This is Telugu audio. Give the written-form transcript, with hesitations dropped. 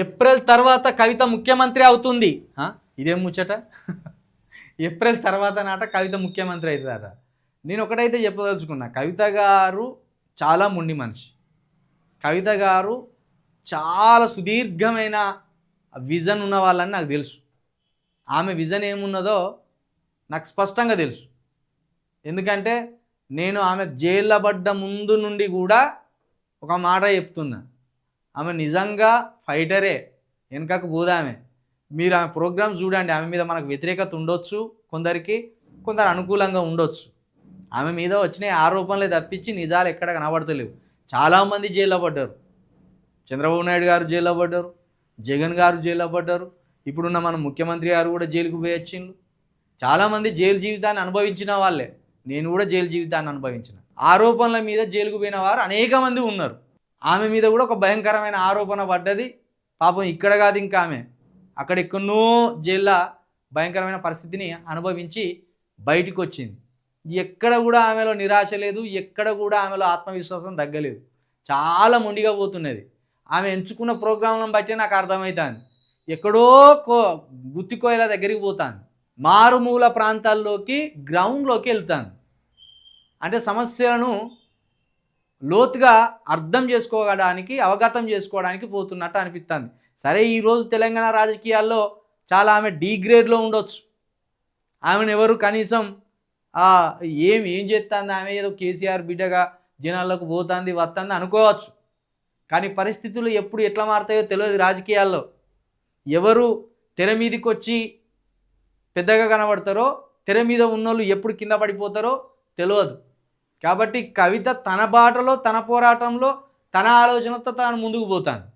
ఏప్రిల్ తర్వాత కవిత ముఖ్యమంత్రి అవుతుంది. ఇదేం ముచ్చట? ఏప్రిల్ తర్వాత నాట కవిత ముఖ్యమంత్రి అవుతుందట. నేను ఒకటైతే చెప్పదలుచుకున్నా, కవిత గారు చాలా మొండి మనిషి. కవిత గారు చాలా సుదీర్ఘమైన విజన్ ఉన్న వాళ్ళని నాకు తెలుసు. ఆమె విజన్ ఏమున్నదో నాకు స్పష్టంగా తెలుసు. ఎందుకంటే నేను ఆమె జైల్లో పడ్డ ముందు నుండి కూడా ఒక మాట చెప్తున్నా, ఆమె నిజంగా ఫైటరే, వెనకకు పోదామె. మీరు ఆమె ప్రోగ్రామ్స్ చూడండి. ఆమె మీద మనకు వ్యతిరేకత ఉండొచ్చు, కొందరు అనుకూలంగా ఉండొచ్చు. ఆమె మీద వచ్చిన ఆరోపణలే తప్పించి నిజాలు ఎక్కడ కనబడతలేవు. చాలామంది జైల్లో పడ్డారు. చంద్రబాబు నాయుడు గారు జైల్లో పడ్డారు, జగన్ గారు జైల్లో పడ్డారు, ఇప్పుడున్న మన ముఖ్యమంత్రి గారు కూడా జైలుకు పోయి వచ్చిండ్రు. చాలామంది జైలు జీవితాన్ని అనుభవించిన వాళ్ళే. నేను కూడా జైలు జీవితాన్ని అనుభవించిన. ఆరోపణల మీద జైలుకు పోయిన వారు అనేక మంది ఉన్నారు. ఆమె మీద కూడా ఒక భయంకరమైన ఆరోపణ పడ్డది. పాపం ఇక్కడ కాదు, ఇంకా ఆమె అక్కడెక్కడో జైల్లో భయంకరమైన పరిస్థితిని అనుభవించి బయటికి వచ్చింది. ఎక్కడ కూడా ఆమెలో నిరాశ లేదు, ఎక్కడ కూడా ఆమెలో ఆత్మవిశ్వాసం తగ్గలేదు. చాలా మొండిగా పోతున్నది. ఆమె ఎంచుకున్న ప్రోగ్రాంలను బట్టి నాకు అర్థమవుతుంది. ఎక్కడో గుత్తికోయల దగ్గరికి పోతాను, మారుమూల ప్రాంతాల్లోకి, గ్రౌండ్లోకి వెళ్తాను. అంటే సమస్యలను లోతుగా అర్థం చేసుకోవడానికి, అవగతం చేసుకోవడానికి పోతున్నట్టు అనిపిస్తుంది. సరే, ఈరోజు తెలంగాణ రాజకీయాల్లో చాలా ఆమె డీగ్రేడ్లో ఉండొచ్చు. ఆమెను ఎవరు కనీసం ఏం చేస్తుంది, ఆమె ఏదో కేసీఆర్ బిడ్డగా జనాల్లోకి పోతుంది వస్తుంది అనుకోవచ్చు. కానీ పరిస్థితులు ఎప్పుడు ఎట్లా మారుతాయో తెలియదు. రాజకీయాల్లో ఎవరు తెర మీదకి వచ్చి పెద్దగా కనబడతారో, తెర మీద ఉన్నోళ్ళు ఎప్పుడు కింద పడిపోతారో తెలియదు. కాబట్టి కవిత తన బాటలో, తన పోరాటంలో, తన ఆలోచనతో తాను ముందుకు పోతాను.